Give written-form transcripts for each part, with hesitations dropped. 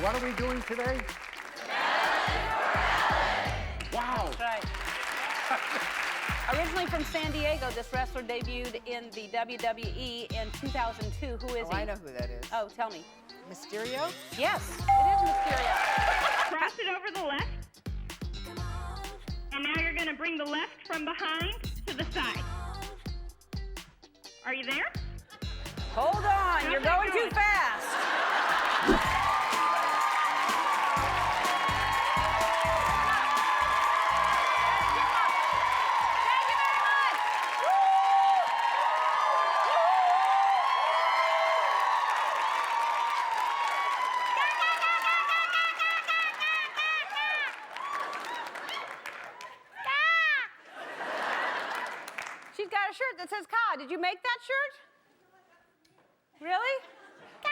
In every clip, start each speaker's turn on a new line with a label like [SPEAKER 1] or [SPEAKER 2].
[SPEAKER 1] what are we doing today? Wow.
[SPEAKER 2] That's right. Originally from San Diego, this wrestler debuted in the WWE in 2002. Who is he?
[SPEAKER 3] I know who that is.
[SPEAKER 2] Oh, tell me.
[SPEAKER 3] Mysterio?
[SPEAKER 2] Yes, it is Mysterio.
[SPEAKER 4] Cross it over the left. And now you're going to bring the left from behind to the side. Are you there?
[SPEAKER 2] Hold on, you're going too fast. She's got a shirt that says "Ka." Did you make that shirt? Really? Ka!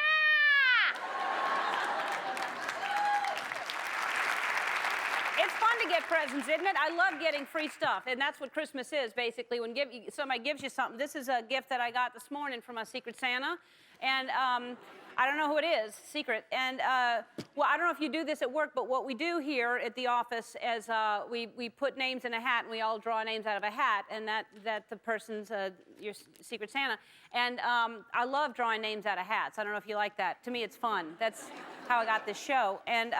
[SPEAKER 2] It's fun to get presents, isn't it? I love getting free stuff, and that's what Christmas is, basically. When somebody gives you something. This is a gift that I got this morning from a Secret Santa, and I don't know who it is, secret. And, well, I don't know if you do this at work, but what we do here at the office is we put names in a hat, and we all draw names out of a hat, and that the person's your Secret Santa. And I love drawing names out of hats. I don't know if you like that. To me, it's fun. That's how I got this show. And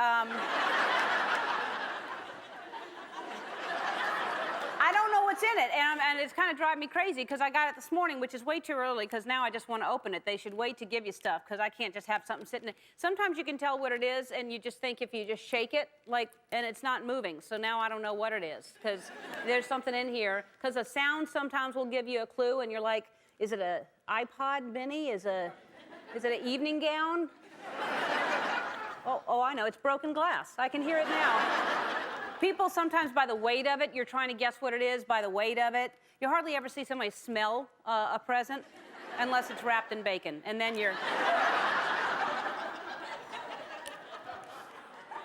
[SPEAKER 2] I don't know what's in it, and it's kind of driving me crazy because I got it this morning, which is way too early because now I just want to open it. They should wait to give you stuff because I can't just have something sitting there. Sometimes you can tell what it is, and you just think if you just shake it, and it's not moving. So now I don't know what it is because there's something in here. Because a sound sometimes will give you a clue, and you're like, is it an iPod mini? Is it an evening gown? Oh, I know. It's broken glass. I can hear it now. People sometimes, by the weight of it, you're trying to guess what it is by the weight of it. You hardly ever see somebody smell a present unless it's wrapped in bacon. And then you're...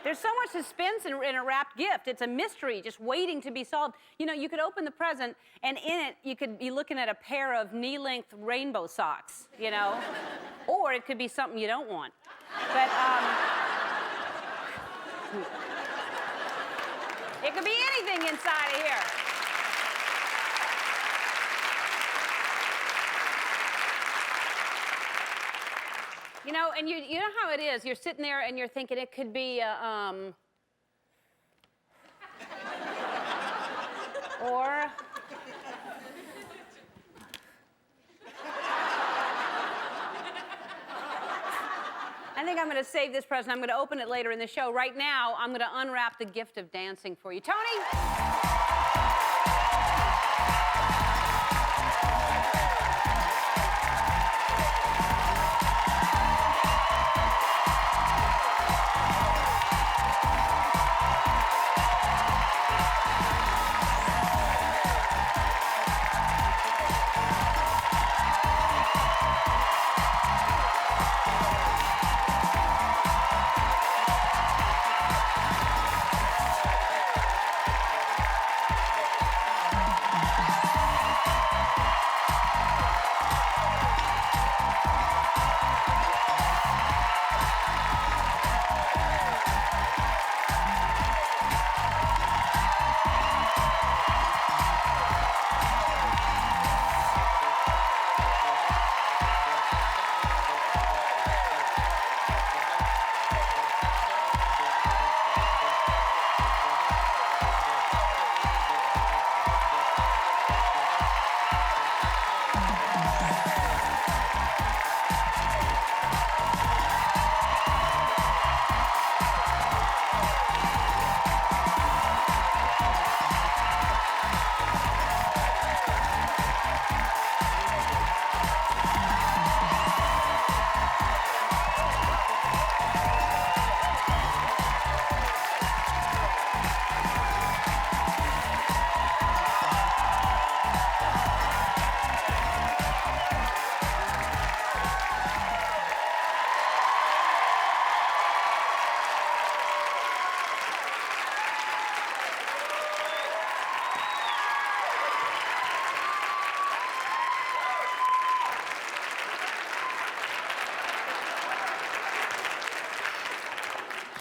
[SPEAKER 2] There's so much suspense in a wrapped gift. It's a mystery just waiting to be solved. You know, you could open the present, and in it, you could be looking at a pair of knee-length rainbow socks, you know? Or it could be something you don't want. But, it could be anything inside of here. You know, and you know how it is. You're sitting there and you're thinking it could be or I think I'm going to save this present. I'm going to open it later in the show. Right now, I'm going to unwrap the gift of dancing for you. Tony?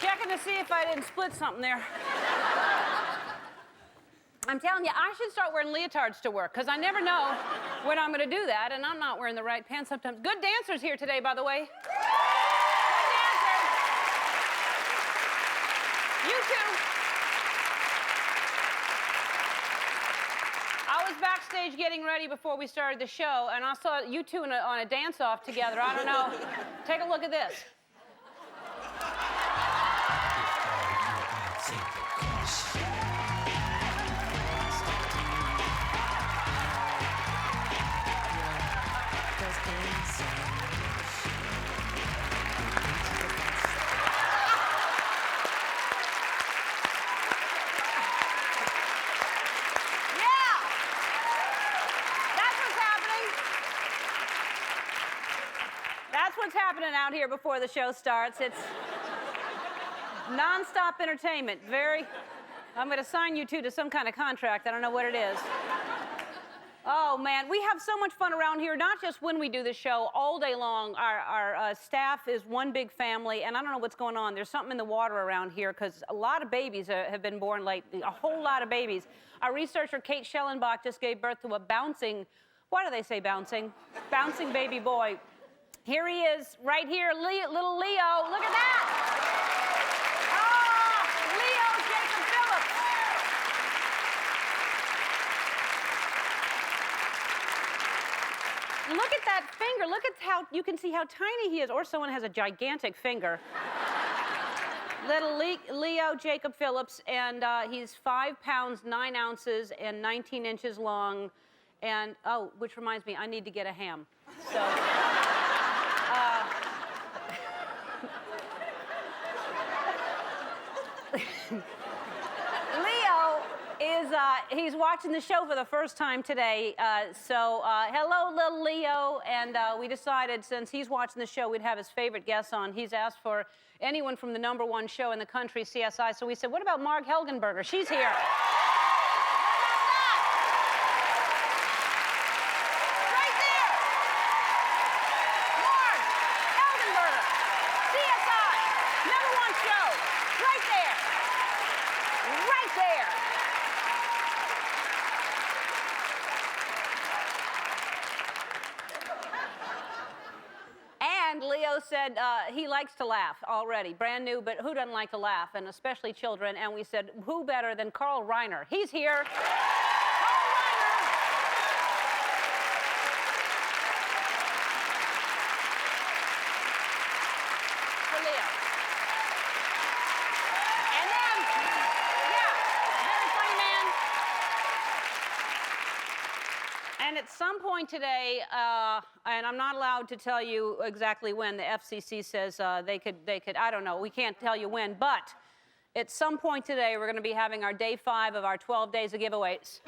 [SPEAKER 2] Checking to see if I didn't split something there. I'm telling you, I should start wearing leotards to work, because I never know when I'm going to do that, and I'm not wearing the right pants sometimes. Good dancers here today, by the way. Good dancers. You too. I was backstage getting ready before we started the show, and I saw you two on a dance-off together. I don't know. Take a look at this. That's what's happening out here before the show starts. It's non-stop entertainment. I'm going to sign you two to some kind of contract. I don't know what it is. Oh, man, we have so much fun around here, not just when we do the show, all day long. Our staff is one big family, and I don't know what's going on. There's something in the water around here, because a lot of babies have been born lately, a whole lot of babies. Our researcher, Kate Schellenbach, just gave birth to a bouncing, why do they say bouncing? Bouncing baby boy. Here he is, right here, little Leo. Look at that! Oh, Leo Jacob Phillips. Look at that finger. Look at how you can see how tiny he is. Or someone has a gigantic finger. Little Leo Jacob Phillips, and he's 5 pounds, 9 ounces, and 19 inches long. And, oh, which reminds me, I need to get a ham. So... Leo is, he's watching the show for the first time today. Hello, little Leo. And we decided, since he's watching the show, we'd have his favorite guests on. He's asked for anyone from the #1 show in the country, CSI. So we said, what about Marg Helgenberger? She's here. Leo said he likes to laugh already, brand new, but who doesn't like to laugh, and especially children? And we said, who better than Reiner? He's here. For Leo. And then, yeah, very funny man. And at some point today, and I'm not allowed to tell you exactly when, the FCC says they could, I don't know, we can't tell you when, but at some point today, we're going to be having our day 5 of our 12 days of giveaways.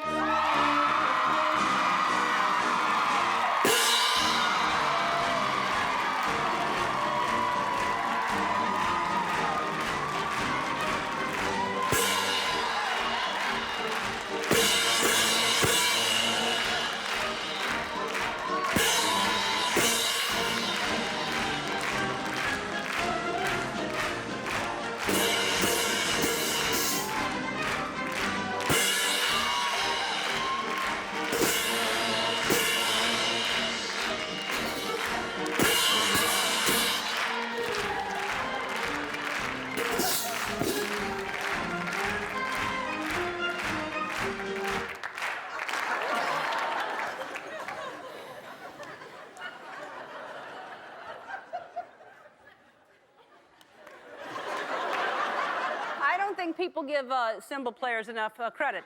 [SPEAKER 2] I don't think people give cymbal players enough credit.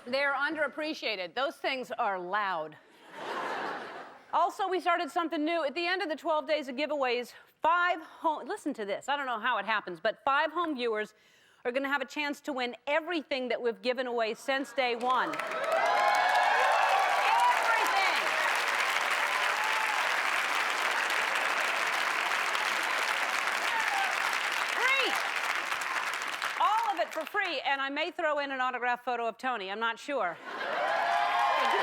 [SPEAKER 2] They're underappreciated. Those things are loud. Also, we started something new. At the end of the 12 days of giveaways, listen to this, I don't know how it happens, but 5 home viewers are going to have a chance to win everything that we've given away since day 1. For free, and I may throw in an autographed photo of Tony. I'm not sure. Thank you.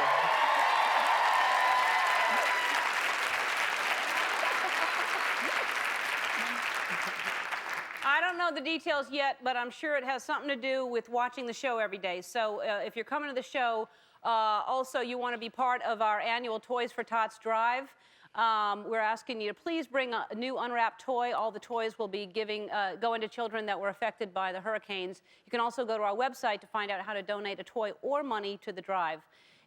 [SPEAKER 2] I don't know the details yet, but I'm sure it has something to do with watching the show every day. So if you're coming to the show, also you want to be part of our annual Toys for Tots drive. We're asking you to please bring a new unwrapped toy. All the toys will be going to children that were affected by the hurricanes. You can also go to our website to find out how to donate a toy or money to the drive.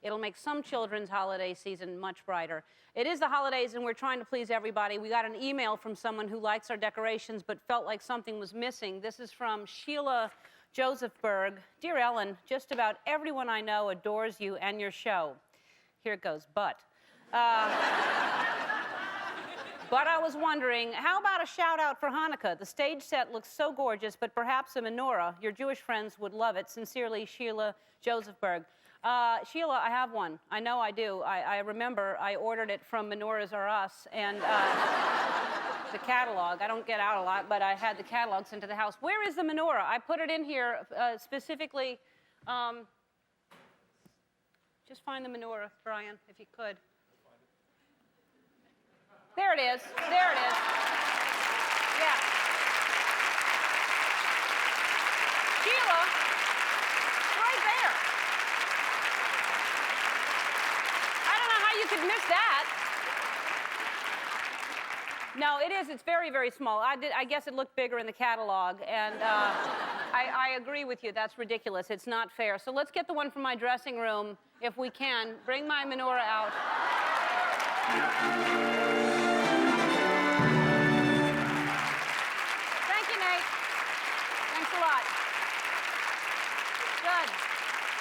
[SPEAKER 2] It'll make some children's holiday season much brighter. It is the holidays, and we're trying to please everybody. We got an email from someone who likes our decorations but felt like something was missing. This is from Sheila Josephberg. Dear Ellen, just about everyone I know adores you and your show. Here it goes, but I was wondering, how about a shout out for Hanukkah? The stage set looks so gorgeous, but perhaps a menorah. Your Jewish friends would love it. Sincerely, Sheila Josephberg. Sheila, I have one. I know I do. I remember I ordered it from Menorahs R Us and the catalog. I don't get out a lot, but I had the catalog sent to the house. Where is the menorah? I put it in here specifically. Just find the menorah, Brian, if you could. There it is. There it is. Yeah. Sheila, right there. I don't know how you could miss that. No, it is. It's very, very small. I guess it looked bigger in the catalog, and I agree with you. That's ridiculous. It's not fair. So let's get the one from my dressing room, if we can. Bring my menorah out. Thank you, Nate. Thanks a lot. Good.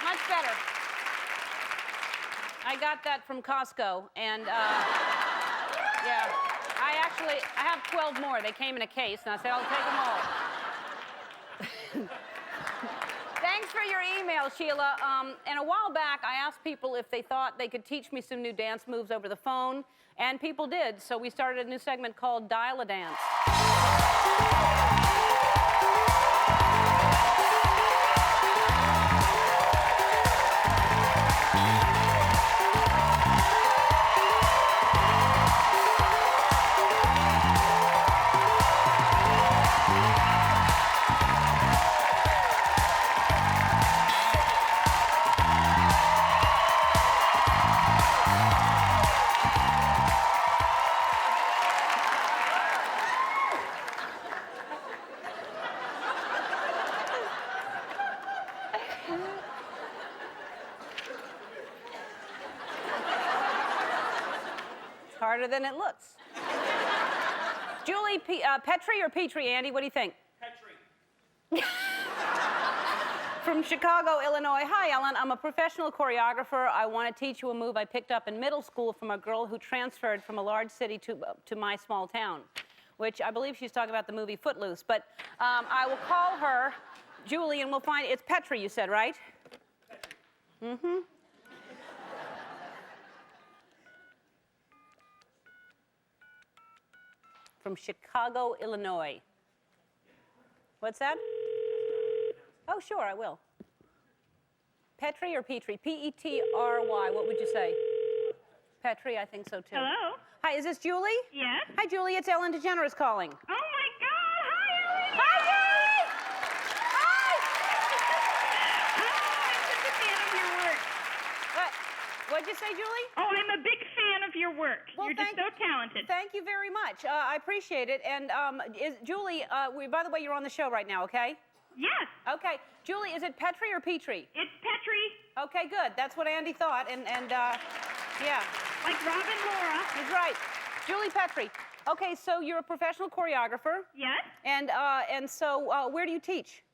[SPEAKER 2] Much better. I got that from Costco, and yeah. I have 12 more. They came in a case, and I said, I'll take them all. Thanks for your email, Sheila. And a while back, I asked people if they thought they could teach me some new dance moves over the phone, and people did. So we started a new segment called Dial-A-Dance. Harder than it looks. Julie, Petrie or Petrie, Andy? What do you think? Petrie. From Chicago, Illinois. Hi, Ellen. I'm a professional choreographer. I want to teach you a move I picked up in middle school from a girl who transferred from a large city to my small town, which I believe she's talking about the movie Footloose. But I will call her Julie, and we'll find it's Petrie, you said, right? Petrie. Mm-hmm. From Chicago, Illinois. What's that? Oh, sure, I will. Petrie or Petrie? P-E-T-R-Y. What would you say? Petrie, I think so, too.
[SPEAKER 4] Hello?
[SPEAKER 2] Hi, is this Julie?
[SPEAKER 4] Yes?
[SPEAKER 2] Hi, Julie. It's Ellen DeGeneres calling.
[SPEAKER 4] Oh, my God. Hi, Ellen.
[SPEAKER 2] Hi, Julie! Hi!
[SPEAKER 4] Oh, I'm such a fan of your work.
[SPEAKER 2] What? What'd you say, Julie?
[SPEAKER 4] Oh, I'm a big fan of your work.
[SPEAKER 2] Well,
[SPEAKER 4] You're just so talented.
[SPEAKER 2] Thank you very much. I appreciate it. And Julie, by the way, you're on the show right now, okay?
[SPEAKER 4] Yes.
[SPEAKER 2] Okay. Julie, is it Petrie or Petrie?
[SPEAKER 4] It's Petrie.
[SPEAKER 2] Okay, good. That's what Andy thought. And yeah.
[SPEAKER 4] Like Robin Laura.
[SPEAKER 2] He's right. Julie Petrie. Okay, so you're a professional choreographer.
[SPEAKER 4] Yes.
[SPEAKER 2] And so where do you teach?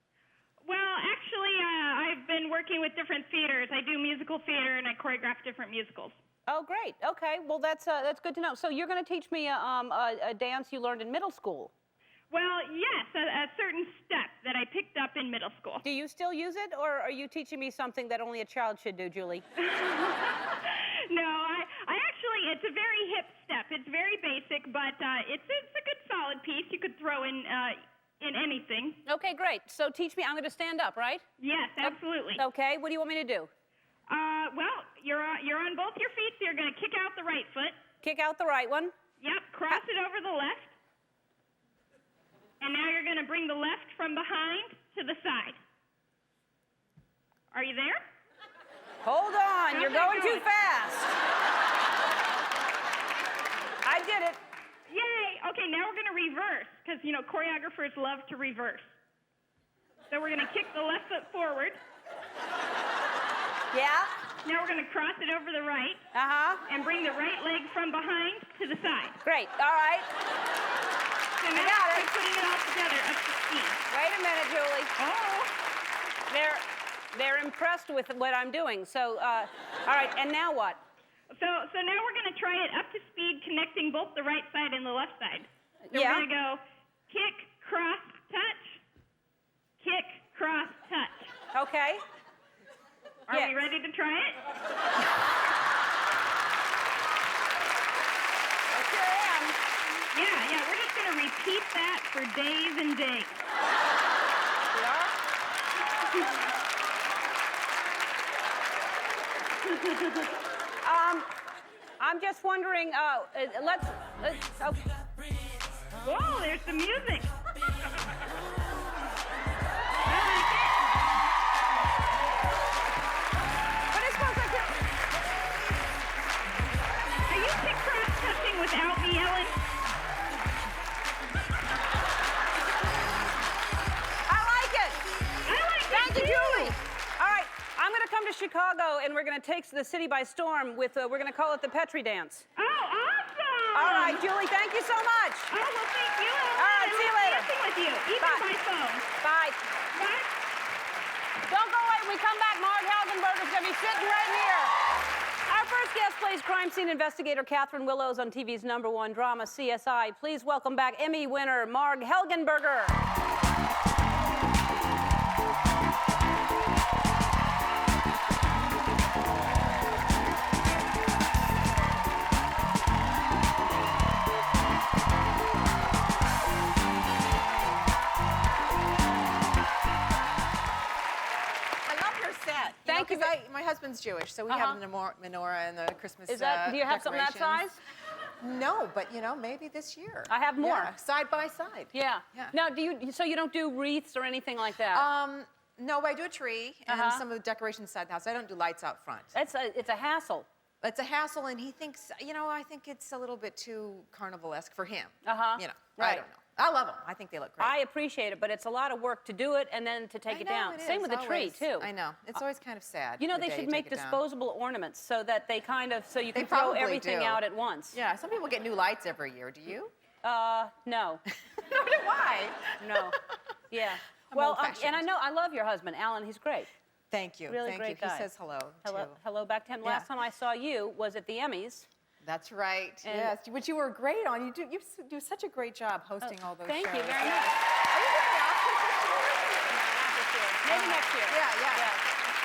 [SPEAKER 4] Well, actually, I've been working with different theaters. I do musical theater, and I choreograph different musicals.
[SPEAKER 2] Oh, great. Okay. Well, that's good to know. So you're going to teach me a dance you learned in middle school.
[SPEAKER 4] Well, yes, a certain step that I picked up in middle school.
[SPEAKER 2] Do you still use it, or are you teaching me something that only a child should do, Julie?
[SPEAKER 4] No, I actually, it's a very hip step. It's very basic, but it's a good solid piece you could throw in anything.
[SPEAKER 2] Okay, great. So teach me. I'm going to stand up, right?
[SPEAKER 4] Yes, absolutely.
[SPEAKER 2] Okay. What do you want me to do?
[SPEAKER 4] Well, you're on both your feet, so you're going to kick out the right foot.
[SPEAKER 2] Kick out the right one.
[SPEAKER 4] Yep, cross it over the left. And now you're going to bring the left from behind to the side. Are you there?
[SPEAKER 2] Hold on, you're
[SPEAKER 4] Okay,
[SPEAKER 2] going
[SPEAKER 4] go
[SPEAKER 2] too
[SPEAKER 4] on.
[SPEAKER 2] fast. I did it.
[SPEAKER 4] Yay! Okay, now we're going to reverse, because, choreographers love to reverse. So we're going to kick the left foot forward.
[SPEAKER 2] Yeah?
[SPEAKER 4] Now we're going to cross it over the right.
[SPEAKER 2] Uh-huh.
[SPEAKER 4] And bring the right leg from behind to the side.
[SPEAKER 2] Great, all right.
[SPEAKER 4] So now
[SPEAKER 2] got it.
[SPEAKER 4] we're putting it all together up to speed.
[SPEAKER 2] Wait a minute, Julie.
[SPEAKER 4] Oh.
[SPEAKER 2] They're impressed with what I'm doing. So, all right, and now what?
[SPEAKER 4] So now we're going to try it up to speed, connecting both the right side and the left side. So
[SPEAKER 2] Yeah.
[SPEAKER 4] we're going to go kick, cross, touch. Kick, cross, touch.
[SPEAKER 2] Okay.
[SPEAKER 4] Are
[SPEAKER 2] Yeah.
[SPEAKER 4] we ready to try it?
[SPEAKER 2] I sure am.
[SPEAKER 4] Yeah, we're just going to repeat that for days and days.
[SPEAKER 2] We are? I'm just wondering, let's okay.
[SPEAKER 4] Whoa, there's the music.
[SPEAKER 2] What is supposed to do?
[SPEAKER 4] Are you kick, cross, touching without me, Ellen?
[SPEAKER 2] I like it.
[SPEAKER 4] I like
[SPEAKER 2] Thank
[SPEAKER 4] it
[SPEAKER 2] you,
[SPEAKER 4] too.
[SPEAKER 2] Julie. All right, I'm going to come to Chicago, and we're going to take the city by storm with, we're going to call it the Petri dance.
[SPEAKER 4] Oh, awesome.
[SPEAKER 2] All right, Julie, thank you so much.
[SPEAKER 4] Oh, well, thank you, Ellen.
[SPEAKER 2] All right, see you later.
[SPEAKER 4] Dancing with you, even
[SPEAKER 2] Bye.
[SPEAKER 4] by phone.
[SPEAKER 2] Bye.
[SPEAKER 4] Bye.
[SPEAKER 2] Don't go away. When we come back, Marg Helgenberger's going to be sitting right here. Our first guest plays crime scene investigator Catherine Willows on TV's #1 drama, CSI. Please welcome back Emmy winner Marg Helgenberger. Thank you.
[SPEAKER 3] My husband's Jewish, so we have the menorah and the Christmas
[SPEAKER 2] Is that? Do you have something that size?
[SPEAKER 3] decorations. No, but maybe this year.
[SPEAKER 2] I have more.
[SPEAKER 3] Yeah, side by side.
[SPEAKER 2] Yeah.
[SPEAKER 3] Yeah.
[SPEAKER 2] Now, so you don't do wreaths or anything like that?
[SPEAKER 3] No, I do a tree and some of the decorations inside the house. I don't do lights out front.
[SPEAKER 2] It's a hassle.
[SPEAKER 3] It's a hassle, and he thinks, I think it's a little bit too carnival-esque for him.
[SPEAKER 2] Uh-huh.
[SPEAKER 3] I
[SPEAKER 2] Right.
[SPEAKER 3] don't know. I love them. I think they look great.
[SPEAKER 2] I appreciate it, but it's a lot of work to do it and then to take it down.
[SPEAKER 3] It
[SPEAKER 2] Same
[SPEAKER 3] is,
[SPEAKER 2] with the tree,
[SPEAKER 3] always.
[SPEAKER 2] too.
[SPEAKER 3] I know. It's always kind of sad.
[SPEAKER 2] You know,
[SPEAKER 3] the
[SPEAKER 2] they
[SPEAKER 3] day
[SPEAKER 2] should
[SPEAKER 3] you
[SPEAKER 2] make
[SPEAKER 3] take it down.
[SPEAKER 2] disposable ornaments so that they so you can
[SPEAKER 3] They
[SPEAKER 2] throw
[SPEAKER 3] probably
[SPEAKER 2] everything
[SPEAKER 3] do.
[SPEAKER 2] out at once.
[SPEAKER 3] Yeah, some people get new lights every year. Do you?
[SPEAKER 2] No.
[SPEAKER 3] No, why?
[SPEAKER 2] No. Yeah.
[SPEAKER 3] I'm
[SPEAKER 2] Well,
[SPEAKER 3] old-fashioned.
[SPEAKER 2] and I know I love your husband, Alan. He's great.
[SPEAKER 3] Thank you.
[SPEAKER 2] Really
[SPEAKER 3] Thank
[SPEAKER 2] great
[SPEAKER 3] you.
[SPEAKER 2] guy.
[SPEAKER 3] He says hello,
[SPEAKER 2] Hello,
[SPEAKER 3] too.
[SPEAKER 2] hello back to him.
[SPEAKER 3] Yeah.
[SPEAKER 2] Last time I saw you was at the Emmys.
[SPEAKER 3] That's right.
[SPEAKER 2] And-
[SPEAKER 3] yes, which you were great on. You do such a great job hosting all those
[SPEAKER 2] Thank
[SPEAKER 3] shows.
[SPEAKER 2] you very
[SPEAKER 3] Yeah.
[SPEAKER 2] much.
[SPEAKER 3] Are you doing the Oscars this year?
[SPEAKER 2] Maybe next year.
[SPEAKER 3] Yeah.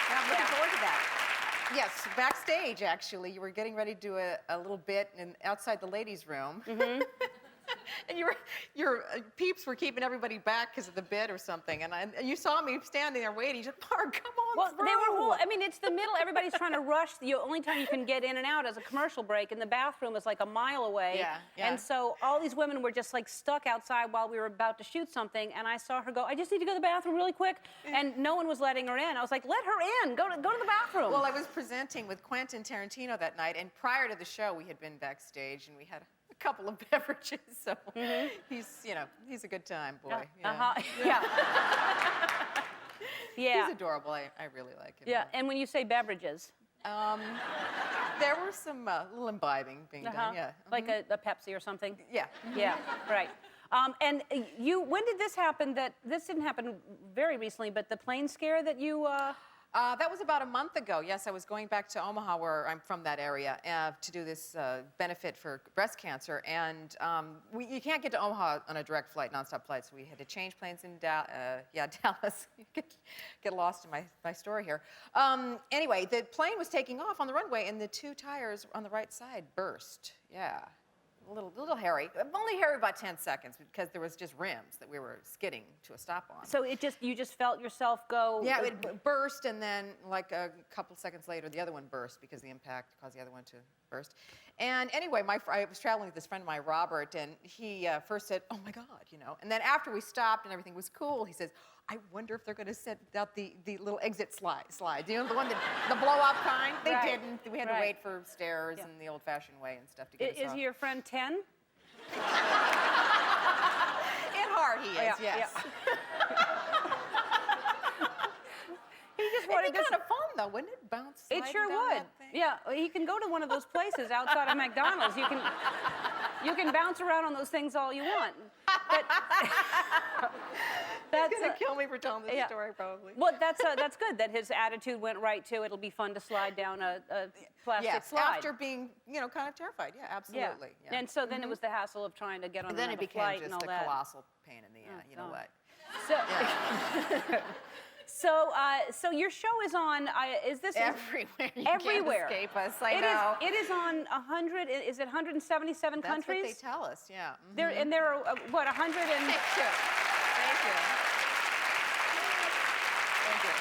[SPEAKER 3] I'm looking
[SPEAKER 2] Yeah.
[SPEAKER 3] forward to that. Yes, backstage, actually, you were getting ready to do a little bit outside the ladies' room.
[SPEAKER 2] Mm-hmm.
[SPEAKER 3] And your peeps were keeping everybody back because of the bid or something. And you saw me standing there waiting. You said, Marg, come on
[SPEAKER 2] Well,
[SPEAKER 3] through.
[SPEAKER 2] they were. I mean, it's the middle. Everybody's trying to rush. The only time you can get in and out is a commercial break, and the bathroom is like a mile away.
[SPEAKER 3] Yeah.
[SPEAKER 2] And so all these women were just like stuck outside while we were about to shoot something, and I saw her go, I just need to go to the bathroom really quick, and no one was letting her in. I was like, let her in. Go to the bathroom.
[SPEAKER 3] Well, I was presenting with Quentin Tarantino that night, and prior to the show, we had been backstage, and we had a couple of beverages. So he's a good time, boy.
[SPEAKER 2] Yeah. Yeah.
[SPEAKER 3] He's adorable. I really like him.
[SPEAKER 2] Yeah. And when you say beverages,
[SPEAKER 3] There were some little imbibing being done. Yeah.
[SPEAKER 2] like a Pepsi or something.
[SPEAKER 3] Yeah.
[SPEAKER 2] Yeah. Right. And when did this happen? This didn't happen very recently, but the plane scare that you.
[SPEAKER 3] That was about a month ago. Yes, I was going back to Omaha, where I'm from that area, to do this benefit for breast cancer. And you can't get to Omaha on a direct flight, nonstop flight, so we had to change planes in Dallas. You get lost in my story here. Anyway, the plane was taking off on the runway, and the two tires on the right side burst. Yeah. A little hairy. Only hairy about 10 seconds because there was just rims that we were skidding to a stop on.
[SPEAKER 2] So you just felt yourself go.
[SPEAKER 3] Yeah, it burst, and then like a couple seconds later, the other one burst because the impact caused the other one to first. And anyway, I was traveling with this friend of mine, Robert, and he first said, "Oh my God," you know. And then after we stopped and everything was cool, he says, "I wonder if they're going to set out the little exit slide. You know, the one the blow-up kind." They didn't. We had to wait for stairs in the old-fashioned way and stuff to get us off.
[SPEAKER 2] Is your friend 10?
[SPEAKER 3] In heart, he is. Yes.
[SPEAKER 2] He just
[SPEAKER 3] It'd
[SPEAKER 2] wanted
[SPEAKER 3] be kind of fun, though, wouldn't it? Bounce.
[SPEAKER 2] It sure
[SPEAKER 3] down
[SPEAKER 2] would.
[SPEAKER 3] that thing.
[SPEAKER 2] Yeah, he can go to one of those places outside of McDonald's. You can bounce around on those things all you want. But
[SPEAKER 3] that's gonna kill me for telling this story, probably.
[SPEAKER 2] Well, that's good that his attitude went right to it'll be fun to slide down a plastic slide.
[SPEAKER 3] After being, you know, kind of terrified. Yeah, absolutely. Yeah.
[SPEAKER 2] And so then it was the hassle of trying to get on
[SPEAKER 3] then
[SPEAKER 2] another
[SPEAKER 3] it became
[SPEAKER 2] flight
[SPEAKER 3] just
[SPEAKER 2] and all
[SPEAKER 3] a
[SPEAKER 2] that.
[SPEAKER 3] colossal pain in the you know what.
[SPEAKER 2] So, so your show is on. Is this
[SPEAKER 3] everywhere? You
[SPEAKER 2] everywhere.
[SPEAKER 3] Can't escape us. I know.
[SPEAKER 2] It is on 100. Is it 177
[SPEAKER 3] That's
[SPEAKER 2] countries?
[SPEAKER 3] That's what they tell us. Yeah.
[SPEAKER 2] There and there are what 100 and.
[SPEAKER 3] Thank you. Thank you. Thank you.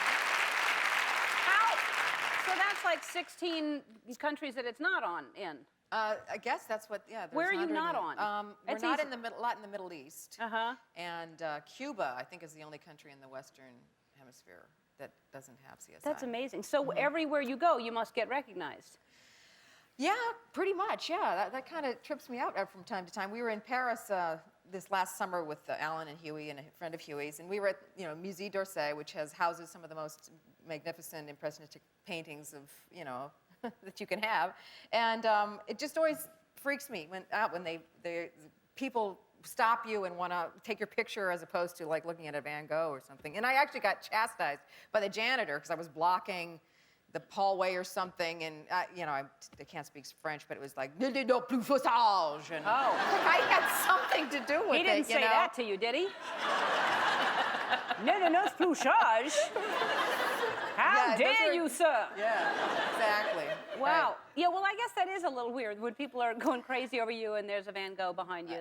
[SPEAKER 2] So that's like 16 countries that it's not on in.
[SPEAKER 3] I guess that's what. Yeah.
[SPEAKER 2] Where are you not on?
[SPEAKER 3] We're not in the Middle East. And Cuba, I think, is the only country in the Western Hemisphere that doesn't have CSI.
[SPEAKER 2] That's amazing. So everywhere you go, you must get recognized.
[SPEAKER 3] Yeah, pretty much. Yeah, that kind of trips me out from time to time. We were in Paris this last summer with Alan and Huey and a friend of Huey's, and we were at Musée d'Orsay, which houses some of the most magnificent impressionistic paintings of that you can have, and it just always freaks me when the people stop you and want to take your picture as opposed to like looking at a Van Gogh or something. And I actually got chastised by the janitor because I was blocking the hallway or something, and I can't speak French, but it was like "ne le plus fausage," and I had something to do with it.
[SPEAKER 2] He didn't say that to you, did he? "Ne le plus fausage." How dare you, sir?
[SPEAKER 3] Yeah, exactly.
[SPEAKER 2] Wow.
[SPEAKER 3] Right.
[SPEAKER 2] Yeah, well, I guess that is a little weird when people are going crazy over you and there's a Van Gogh behind you.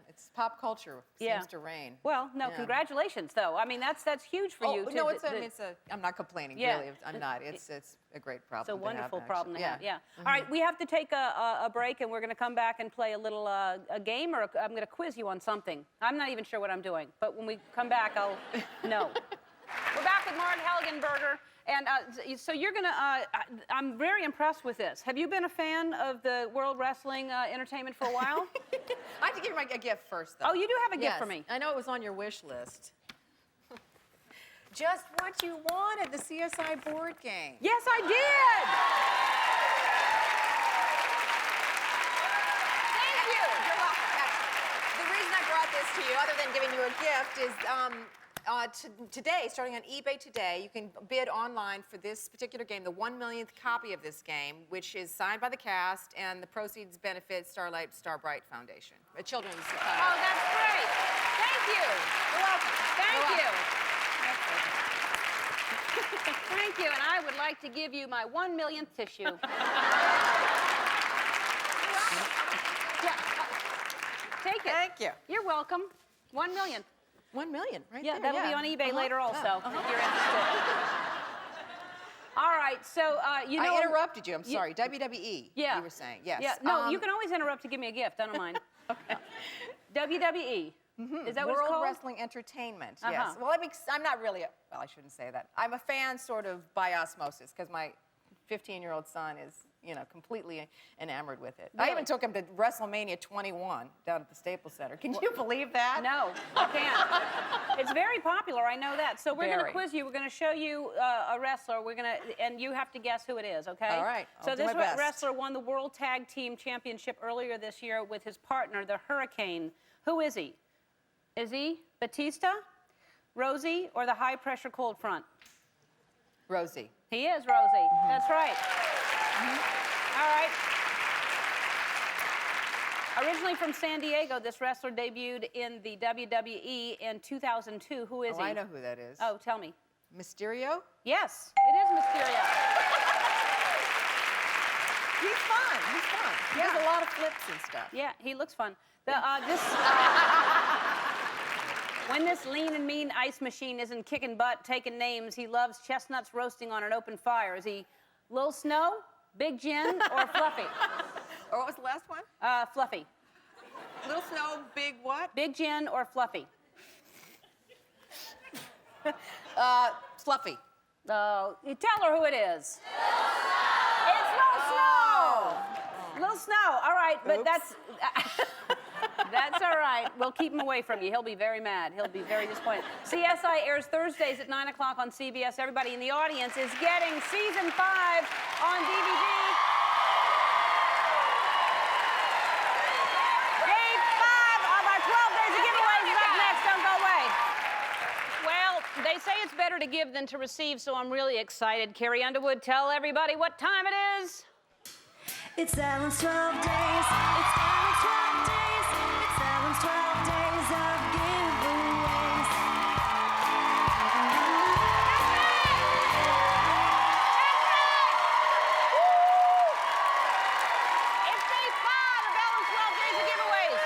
[SPEAKER 3] It's pop culture seems to reign.
[SPEAKER 2] Well, no, congratulations, though. I mean, that's huge for you.
[SPEAKER 3] No, I'm not complaining, really. I'm not. It's a great problem.
[SPEAKER 2] It's a wonderful
[SPEAKER 3] to have,
[SPEAKER 2] problem to have. Yeah.
[SPEAKER 3] Mm-hmm.
[SPEAKER 2] All right, we have to take a break, and we're going to come back and play a little a game, or I'm going to quiz you on something. I'm not even sure what I'm doing, but when we come back, I'll know. We're back with Marg Helgenberger. And so you're going to, I'm very impressed with this. Have you been a fan of the World Wrestling Entertainment for a while?
[SPEAKER 3] I have to give you a gift first, though.
[SPEAKER 2] Oh, you do have a gift for me.
[SPEAKER 3] I know it was on your wish list. Just what you wanted, the CSI board game.
[SPEAKER 2] Yes, I did!
[SPEAKER 3] Thank you! You're welcome. The reason I brought this to you, other than giving you a gift, is today, starting on eBay today, you can bid online for this particular game, the 1 millionth copy of this game, which is signed by the cast, and the proceeds benefit Starlight Starbright Foundation, a children's.
[SPEAKER 2] Oh, that's great! Thank you.
[SPEAKER 3] You're welcome.
[SPEAKER 2] Thank you. Thank you, and I would like to give you my 1 millionth tissue. Take it.
[SPEAKER 3] Thank you.
[SPEAKER 2] You're welcome. 1 million.
[SPEAKER 3] 1 million, right
[SPEAKER 2] Yeah,
[SPEAKER 3] there.
[SPEAKER 2] that'll be on eBay later also, if you're interested. All right, so,
[SPEAKER 3] I interrupted you. I'm sorry. WWE, you were saying. Yes.
[SPEAKER 2] Yeah, no, you can always interrupt to give me a gift. I don't mind.
[SPEAKER 3] Okay.
[SPEAKER 2] WWE. Is that what it's called?
[SPEAKER 3] World Wrestling Entertainment, yes. Well, I'm not really, well, I shouldn't say that. I'm a fan sort of by osmosis because my 15-year-old son is, completely enamored with it.
[SPEAKER 2] Really?
[SPEAKER 3] I even took him to WrestleMania 21 down at the Staples Center. Can you believe that?
[SPEAKER 2] No, I can't. It's very popular, I know that. So we're going to quiz you. We're going to show you a wrestler. And you have to guess who it is, okay?
[SPEAKER 3] All right.
[SPEAKER 2] So this wrestler won the World Tag Team Championship earlier this year with his partner, the Hurricane. Who is he? Is he Batista, Rosie, or the High Pressure Cold Front?
[SPEAKER 3] Rosie.
[SPEAKER 2] He is Rosie. That's right. All right. Originally from San Diego, this wrestler debuted in the WWE in 2002. Who is he?
[SPEAKER 3] I know who that is.
[SPEAKER 2] Oh, tell me.
[SPEAKER 3] Mysterio?
[SPEAKER 2] Yes, it is Mysterio.
[SPEAKER 3] He's fun. He's fun. He does a lot of flips and stuff.
[SPEAKER 2] Yeah, he looks fun. When this lean and mean ice machine isn't kicking butt, taking names, he loves chestnuts roasting on an open fire. Is he Lil Snow? Big Gin or Fluffy?
[SPEAKER 3] Or what was the last one?
[SPEAKER 2] Fluffy.
[SPEAKER 3] Little Snow, big what?
[SPEAKER 2] Big Gin or Fluffy?
[SPEAKER 3] Fluffy.
[SPEAKER 2] You tell her who it is. It's Little Snow. Little Snow. All right, but
[SPEAKER 3] Oops.
[SPEAKER 2] that's all right. We'll keep him away from you. He'll be very mad. He'll be very disappointed. CSI airs Thursdays at 9 o'clock on CBS. Everybody in the audience is getting season 5 on DVD. Day 5 of our 12 days of giveaways is up next. Don't go away. Well, they say it's better to give than to receive, so I'm really excited. Carrie Underwood, tell everybody what time it is.
[SPEAKER 5] It's Ellen's 12 days. It's Ellen's 12 days. It's Ellen's 12 days of giveaways.
[SPEAKER 2] It's day 5 of Ellen's 12 days of giveaways.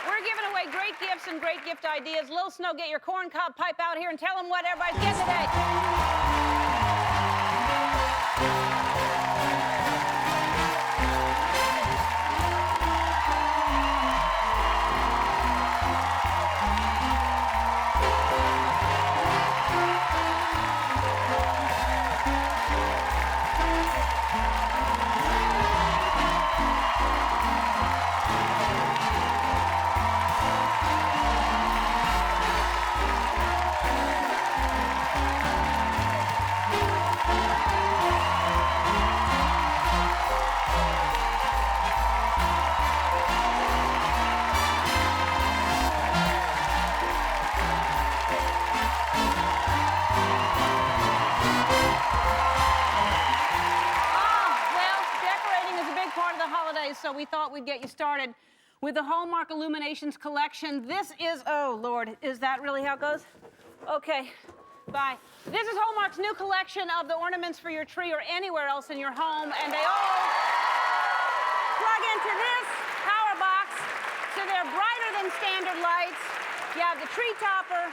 [SPEAKER 2] We're giving away great gifts and great gift ideas. Lil Snow, get your corn cob pipe out here and tell them what everybody's getting today. So we thought we'd get you started with the Hallmark Illuminations collection. This is, oh Lord, is that really how it goes? Okay, bye. This is Hallmark's new collection of the ornaments for your tree or anywhere else in your home, and they all plug into this power box, so they're brighter than standard lights. You have the tree topper,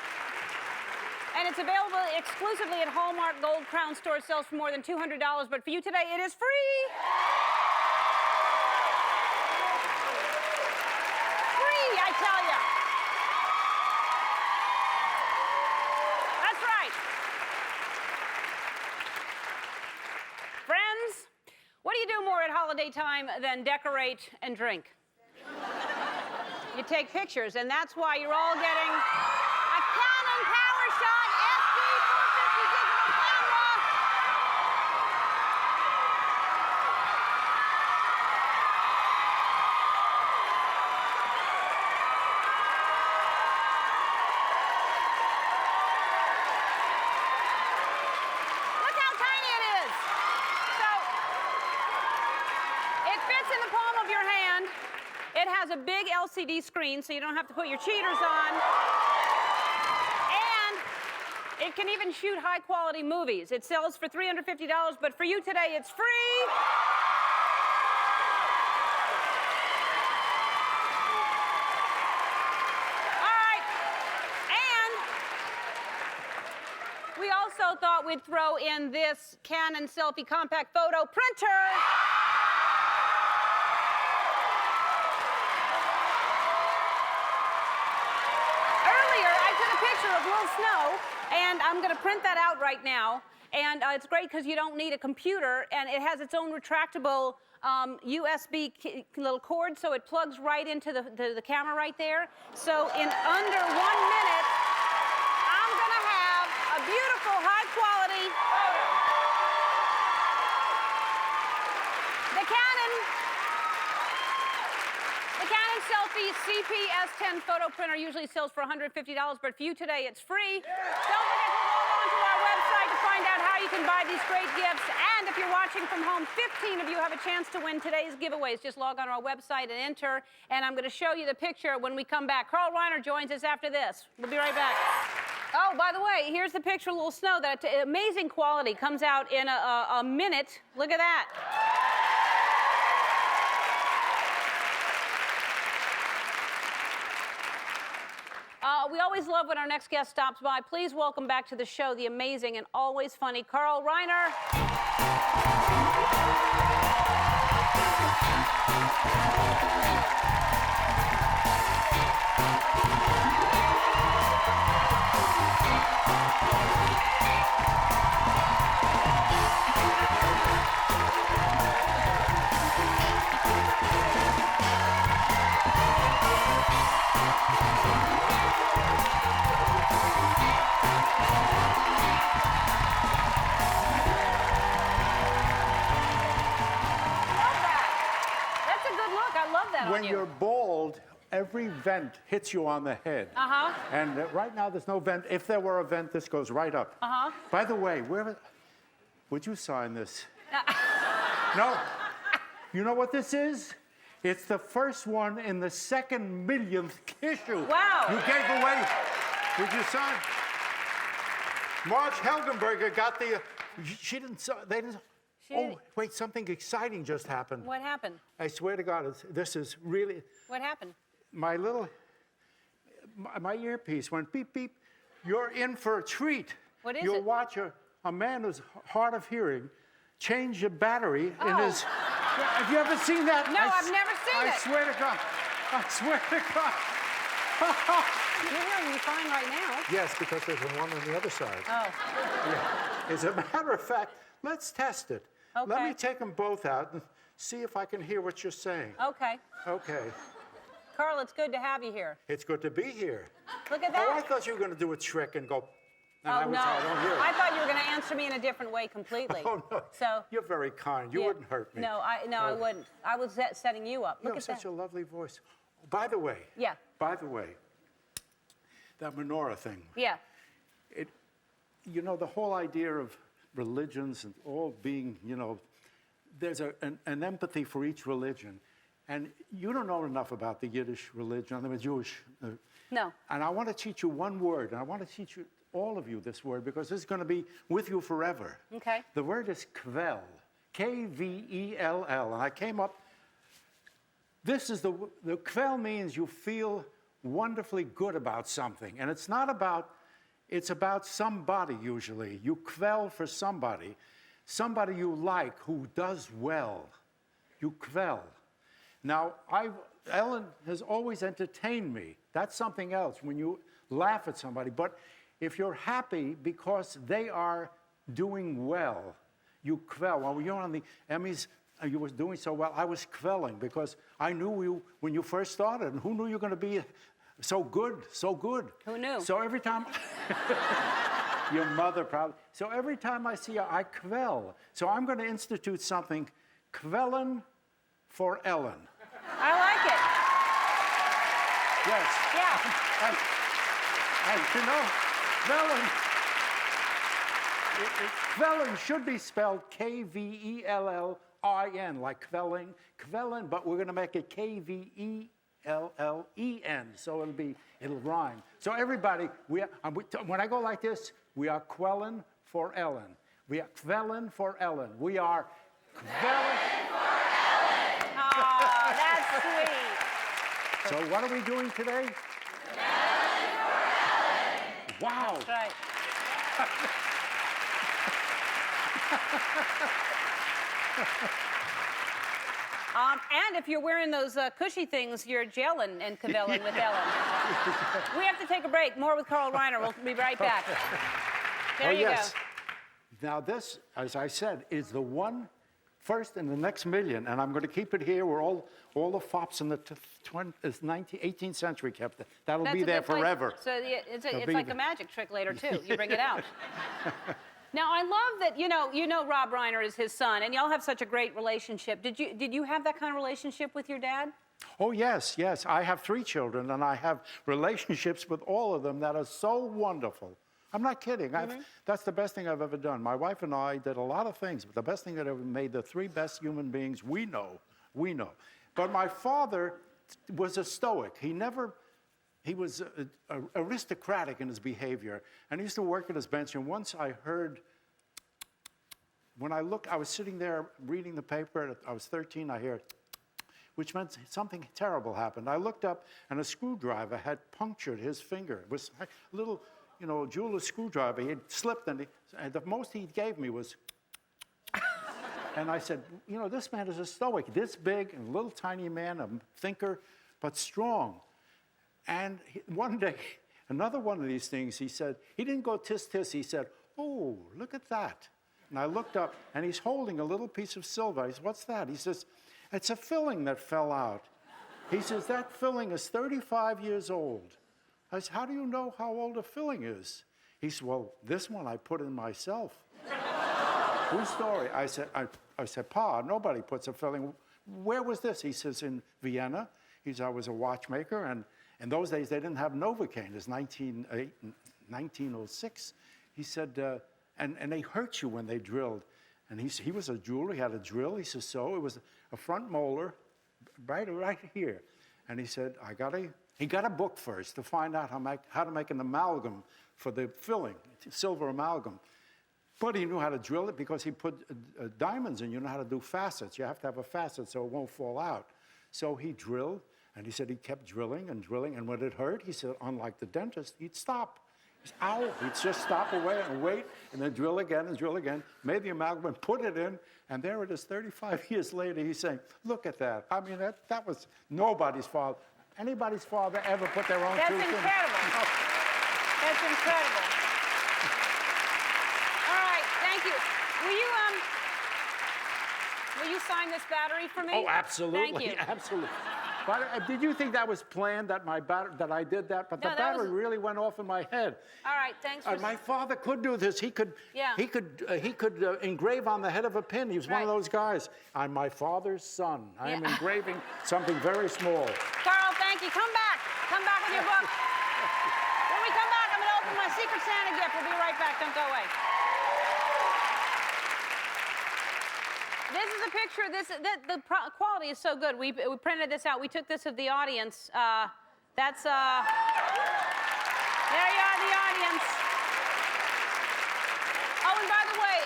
[SPEAKER 2] and it's available exclusively at Hallmark Gold Crown Store. Sells for more than $200, but for you today, it is free. I tell you. That's right. Friends, what do you do more at holiday time than decorate and drink? You take pictures, and that's why you're all getting a Canon PowerShot SD450 digital camera. It has a big LCD screen, so you don't have to put your cheaters on. And it can even shoot high-quality movies. It sells for $350, but for you today, it's free. All right. And we also thought we'd throw in this Canon Selfie Compact Photo Printer. Of Little Snow, and I'm going to print that out right now. And it's great because you don't need a computer, and it has its own retractable USB little cord, so it plugs right into the camera right there. So in under 1 minute, I'm going to have a beautiful, high-quality photo. The Canon Selfie CP-S10 photo printer usually sells for $150, but for you today, it's free. Yeah. Don't forget to log on to our website to find out how you can buy these great gifts. And if you're watching from home, 15 of you have a chance to win today's giveaways. Just log on to our website and enter. And I'm going to show you the picture when we come back. Carl Reiner joins us after this. We'll be right back. Oh, by the way, here's the picture of Little Snow. That amazing quality comes out in a minute. Look at that. We always love when our next guest stops by. Please welcome back to the show the amazing and always funny Carl Reiner.
[SPEAKER 1] vent hits you on the head.
[SPEAKER 2] Uh-huh.
[SPEAKER 1] And right now there's no vent. If there were a vent, this goes right up.
[SPEAKER 2] Uh-huh.
[SPEAKER 1] By the way, would you sign this? No. You know what this is? It's the first one in the 2nd millionth issue.
[SPEAKER 2] Wow.
[SPEAKER 1] You gave away. Did you sign? Marg Helgenberger got the. She didn't. They didn't. Oh, wait! Something exciting just happened.
[SPEAKER 2] What happened?
[SPEAKER 1] I swear to God, this is really.
[SPEAKER 2] What happened?
[SPEAKER 1] My earpiece went beep beep. You're in for a treat.
[SPEAKER 2] What is
[SPEAKER 1] You'll
[SPEAKER 2] it?
[SPEAKER 1] watch a man who's hard of hearing change a battery in his. Have you ever seen that?
[SPEAKER 2] No, I've never seen it.
[SPEAKER 1] I swear to God. I swear to God.
[SPEAKER 2] You're hearing me fine right now.
[SPEAKER 1] Yes, because there's one on the other side.
[SPEAKER 2] Oh.
[SPEAKER 1] Yeah. As a matter of fact, let's test it.
[SPEAKER 2] Okay.
[SPEAKER 1] Let me take them both out and see if I can hear what you're saying.
[SPEAKER 2] Okay.
[SPEAKER 1] Okay.
[SPEAKER 2] Carl, it's good to have you here.
[SPEAKER 1] It's good to be here.
[SPEAKER 2] Look at
[SPEAKER 1] Oh, I
[SPEAKER 2] that.
[SPEAKER 1] thought you were going to do a trick and go. And
[SPEAKER 2] Oh,
[SPEAKER 1] I
[SPEAKER 2] no.
[SPEAKER 1] I don't hear it.
[SPEAKER 2] I thought you were going to answer me in a different way completely.
[SPEAKER 1] Oh, no.
[SPEAKER 2] So.
[SPEAKER 1] You're very kind. You
[SPEAKER 2] Yeah.
[SPEAKER 1] wouldn't hurt me.
[SPEAKER 2] No, I
[SPEAKER 1] Oh.
[SPEAKER 2] wouldn't. I was setting you up.
[SPEAKER 1] You
[SPEAKER 2] Look
[SPEAKER 1] have
[SPEAKER 2] at
[SPEAKER 1] such
[SPEAKER 2] that.
[SPEAKER 1] a lovely voice. By the way.
[SPEAKER 2] Yeah.
[SPEAKER 1] By the way, that menorah thing.
[SPEAKER 2] Yeah.
[SPEAKER 1] You know, the whole idea of religions and all being, there's an empathy for each religion. And you don't know enough about the Yiddish religion. I'm a Jewish.
[SPEAKER 2] No.
[SPEAKER 1] And I want to teach you one word. And I want to teach all of you this word because this is going to be with you forever.
[SPEAKER 2] Okay.
[SPEAKER 1] The word is kvel. Kvell. And I came up. This is the kvel means you feel wonderfully good about something. And it's not about, it's about somebody usually. You kvel for somebody you like who does well. You kvel. Now, Ellen has always entertained me. That's something else when you laugh at somebody. But if you're happy because they are doing well, you kvel. Well, when you're on the Emmys, you were doing so well. I was kvelling because I knew you when you first started. And who knew you were going to be so good, so good?
[SPEAKER 2] Who knew?
[SPEAKER 1] So every time, your mother probably. So every time I see you, I kvel. So I'm going to institute something, kvellen for Ellen.
[SPEAKER 2] I like it.
[SPEAKER 1] Yes.
[SPEAKER 2] Yeah.
[SPEAKER 1] Kvellen should be spelled Kvellin, like kvelling, kvellen, but we're going to make it Kvellen, so it'll rhyme. So everybody, when I go like this, we are quelling for Ellen. We are kvelling for Ellen. We are kvelling.
[SPEAKER 2] Oh, that's sweet.
[SPEAKER 1] So what are we doing today? Wow.
[SPEAKER 2] That's right. And if you're wearing those cushy things, you're gelling and cavelling with Ellen. We have to take a break. More with Carl Reiner. We'll be right back. There you
[SPEAKER 1] go. Now this, as I said, is the one first in the next million, and I'm going to keep it here where all the fops in the 18th century kept it. That'll be there forever.
[SPEAKER 2] So it's like
[SPEAKER 1] there.
[SPEAKER 2] a magic trick later, too. You bring it out. Now, I love that, you know Rob Reiner is his son, and y'all have such a great relationship. Did you have that kind of relationship with your dad?
[SPEAKER 1] Oh, yes. I have 3 children, and I have relationships with all of them that are so wonderful. I'm not kidding. That's the best thing I've ever done. My wife and I did a lot of things, but the best thing that ever made the 3 best human beings we know. But my father was a stoic. He was aristocratic in his behavior, and he used to work at his bench. And once I heard, I was sitting there reading the paper. I was 13. I heard, which meant something terrible happened. I looked up, and a screwdriver had punctured his finger. It was a little, jeweler's screwdriver. He had slipped, and the most he gave me was. And I said, this man is a stoic, this big, and a little tiny man, a thinker, but strong. And one day, another one of these things, he said, he didn't go tis, he said, oh, look at that. And I looked up, and he's holding a little piece of silver. I said, what's that? He says, it's a filling that fell out. He says, that filling is 35 years old. I said, how do you know how old a filling is? He said, well, this one I put in myself. Whose story? I said, Pa, nobody puts a filling. Where was this? He says, in Vienna. He said, I was a watchmaker, In those days, they didn't have Novocaine. It's 1906. He said, and they hurt you when they drilled. And he was a jeweler. He had a drill. He said, so it was a front molar right here. And he said, he got a book first to find out how to make an amalgam for the filling, silver amalgam. But he knew how to drill it because he put diamonds in. You know how to do facets. You have to have a facet so it won't fall out. So he drilled, and he said he kept drilling and drilling. And when it hurt, he said, unlike the dentist, he'd stop. He said, ow, he'd just stop away and wait, and then drill again and drill again. Made the amalgam and put it in, and there it is 35 years later. He's saying, look at that. I mean, that was nobody's fault. Anybody's father ever put their own
[SPEAKER 2] That's
[SPEAKER 1] tooth in?
[SPEAKER 2] incredible. That's incredible. All right, thank you. Will you sign this battery for me?
[SPEAKER 1] Oh, absolutely.
[SPEAKER 2] Thank you.
[SPEAKER 1] Absolutely. But did you think that was planned, that that I did that? But
[SPEAKER 2] No,
[SPEAKER 1] the
[SPEAKER 2] that
[SPEAKER 1] battery
[SPEAKER 2] was-
[SPEAKER 1] really went off in my head.
[SPEAKER 2] All right, thanks for...
[SPEAKER 1] My father could do this. He could engrave on the head of a pin. He was one of
[SPEAKER 2] Right.
[SPEAKER 1] those guys. I'm my father's son. I am engraving something very small.
[SPEAKER 2] Carl, thank you. Come back. Come back with your book. When we come back, I'm going to open my Secret Santa gift. We'll be right back. Don't go away. This is a picture. The quality is so good. We printed this out. We took this of the audience. There you are, the audience. Oh, and by the way,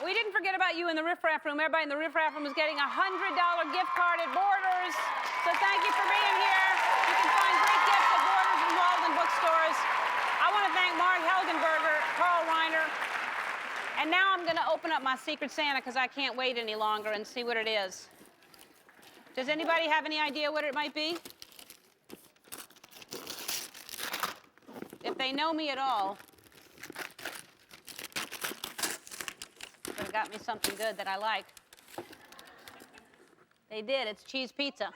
[SPEAKER 2] we didn't forget about you in the riffraff room. Everybody in the riffraff room is getting a $100 gift card at Borders. So thank you for being here. You can find great gifts at Borders and Walden bookstores. I want to thank Marg Helgenberger, Carl Reiner. And now I'm going to open up my Secret Santa because I can't wait any longer and see what it is. Does anybody have any idea what it might be? If they know me at all, they got me something good that I like. They did. It's cheese pizza.